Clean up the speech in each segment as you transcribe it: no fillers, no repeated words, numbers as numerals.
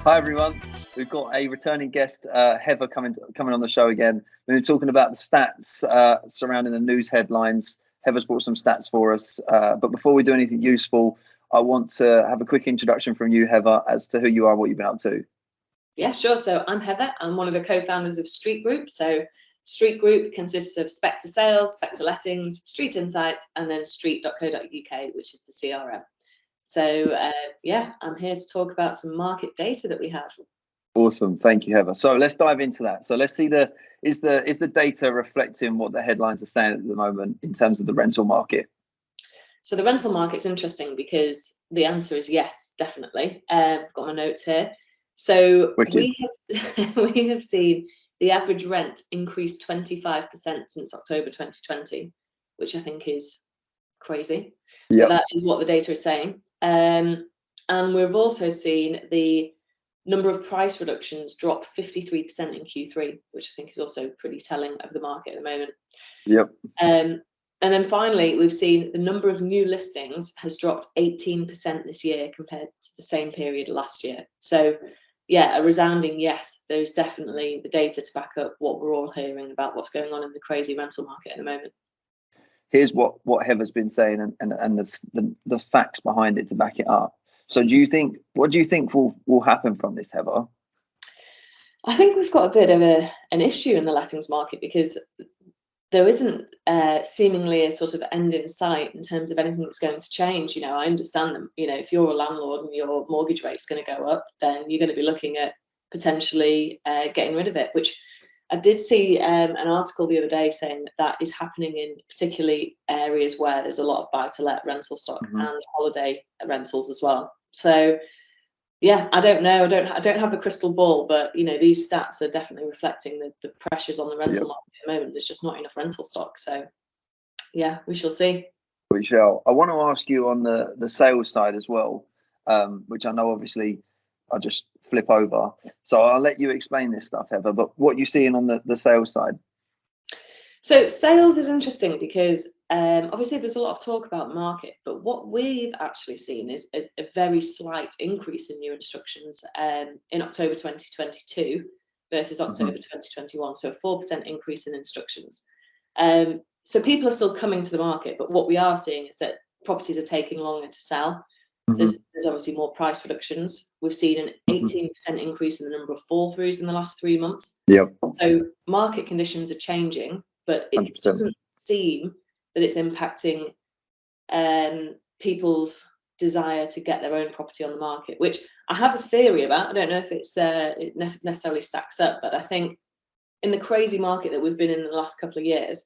Hi everyone, we've got a returning guest, Heather, coming on the show again. We've been talking about the stats surrounding the news headlines. Heather's brought some stats for us, but before we do anything useful, I want to have a quick introduction from you, Heather, as to who you are and what you've been up to. Yeah, sure. So I'm Heather. I'm one of the co-founders of Street Group. So Street Group consists of Spectre Sales, Spectre Lettings, Street Insights, and then street.co.uk, which is the CRM. So yeah, I'm here to talk about some market data that we have. Awesome, thank you, Heather. So let's dive into that. So let's see is the data reflecting what the headlines are saying at the moment in terms of the rental market? So the rental market's interesting because the answer is yes, definitely. I've got my notes here. So we have seen the average rent increase 25% since October 2020, which I think is crazy. Yeah, that is what the data is saying. And we've also seen the number of price reductions drop 53% in Q3, which I think is also pretty telling of the market at the moment. Yep. And then finally, we've seen the number of new listings has dropped 18% this year compared to the same period last year. So yeah, a resounding yes. There's definitely the data to back up what we're all hearing about what's going on in the crazy rental market at the moment. Here's what Heather's been saying and the facts behind it to back it up. So what do you think will happen from this, Heather? I think we've got a bit of an issue in the lettings market because there isn't seemingly a sort of end in sight in terms of anything that's going to change. You know, I understand them. You know, if you're a landlord and your mortgage rate's going to go up, then you're going to be looking at potentially getting rid of it, which I did see an article the other day saying that is happening in particularly areas where there's a lot of buy-to-let rental stock and holiday rentals as well. So yeah, I don't know. I don't have a crystal ball, but you know, these stats are definitely reflecting the pressures on the rental market at the moment. There's just not enough rental stock. So yeah, we shall see. We shall. I want to ask you on the sales side as well, which I know obviously I just flip over. So I'll let you explain this stuff, Heather, but what you seeing on the sales side? So sales is interesting because obviously there's a lot of talk about the market, but what we've actually seen is a very slight increase in new instructions in October 2022 versus October 2021. So a 4% increase in instructions. So people are still coming to the market, but what we are seeing is that properties are taking longer to sell. There's obviously more price reductions. We've seen an 18% increase in the number of fall throughs in the last 3 months. Yep. So market conditions are changing, but it 100%. doesn't seem that it's impacting people's desire to get their own property on the market, which I have a theory about. I don't know if it necessarily stacks up, but I think in the crazy market that we've been in the last couple of years,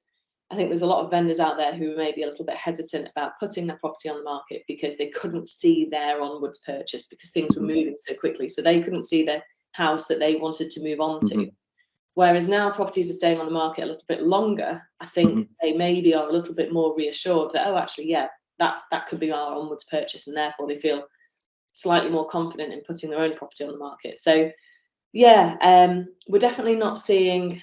I think there's a lot of vendors out there who may be a little bit hesitant about putting their property on the market because they couldn't see their onwards purchase because things were moving so quickly. So they couldn't see the house that they wanted to move on to. Whereas now properties are staying on the market a little bit longer, I think they maybe are a little bit more reassured that, oh, actually, yeah, that could be our onwards purchase, and therefore they feel slightly more confident in putting their own property on the market. So yeah, we're definitely not seeing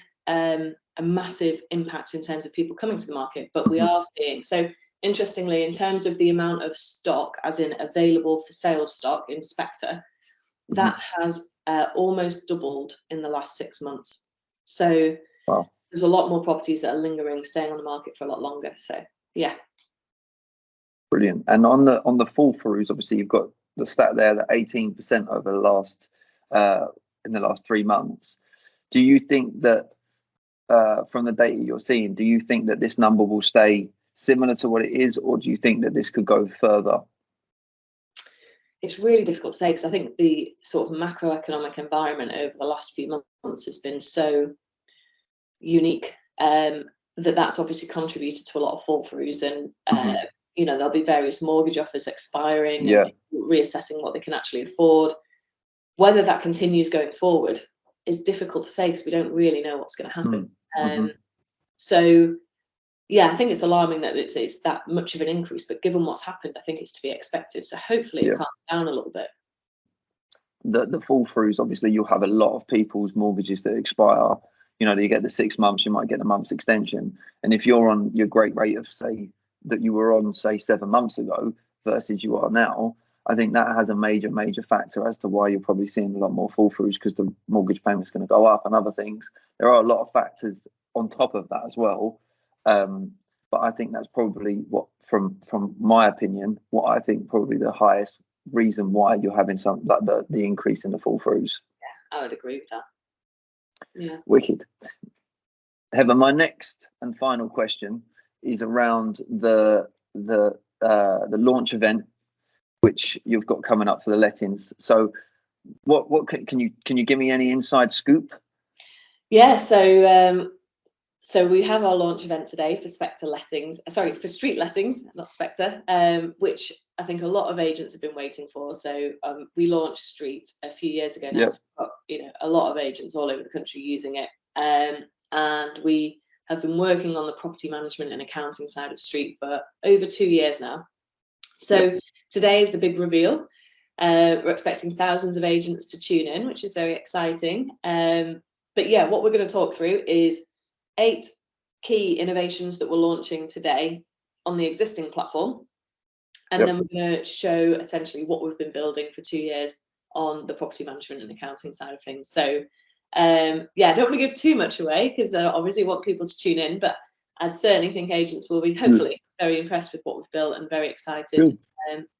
a massive impact in terms of people coming to the market, but we are seeing, so interestingly, in terms of the amount of stock, as in available for sale stock in Spectre, that has almost doubled in the last 6 months. So there's a lot more properties that are lingering, staying on the market for a lot longer. So yeah. Brilliant. And on the fall throughs, obviously you've got the stat there that 18% over the last in the last 3 months. Do you think that from the data you're seeing, do you think that this number will stay similar to what it is, or do you think that this could go further? It's really difficult to say because I think the sort of macroeconomic environment over the last few months has been so unique that's obviously contributed to a lot of fall throughs, and you know, there'll be various mortgage offers expiring and reassessing what they can actually afford. Whether that continues going forward is difficult to say because we don't really know what's going to happen. So yeah, I think it's alarming that it's that much of an increase, but given what's happened, I think it's to be expected. So hopefully it calms down a little bit. The fall throughs, obviously, you'll have a lot of people's mortgages that expire. You know, you get the 6 months, you might get a month's extension. And if you're on your great rate of, say, that you were on, say, 7 months ago versus you are now, I think that has a major factor as to why you're probably seeing a lot more fall throughs, because the mortgage payment's going to go up and other things. There are a lot of factors on top of that as well. But I think that's probably what, from my opinion, what I think probably the highest reason why you're having some, like the increase in the fall throughs. Yeah, I would agree with that. Yeah. Wicked. Heather, my next and final question is around the launch event which you've got coming up for the lettings. So what can you give me any inside scoop? Yeah, so we have our launch event today for for street lettings, not Spectre, which I think a lot of agents have been waiting for. So we launched Street a few years ago now. Yep. So we've got, a lot of agents all over the country using it. And we have been working on the property management and accounting side of Street for over 2 years now. So today is the big reveal. We're expecting thousands of agents to tune in, which is very exciting. But yeah, what we're going to talk through is 8 key innovations that we're launching today on the existing platform. And then we're going to show essentially what we've been building for 2 years on the property management and accounting side of things. So I don't want to give too much away, because I obviously want people to tune in, but I certainly think agents will be hopefully very impressed with what we've built and very excited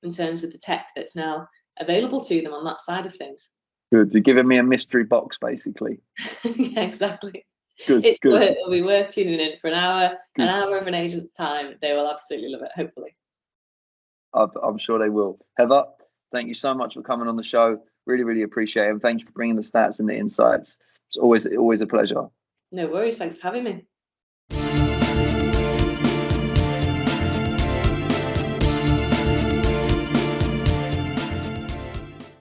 in terms of the tech that's now available to them on that side of things. Good. You're giving me a mystery box, basically. Yeah, exactly. Good. It'll be worth tuning in for an hour of an agent's time. They will absolutely love it, hopefully. I'm sure they will. Heather, thank you so much for coming on the show. Really appreciate it. And thank you for bringing the stats and the insights. It's always a pleasure. No worries. Thanks for having me.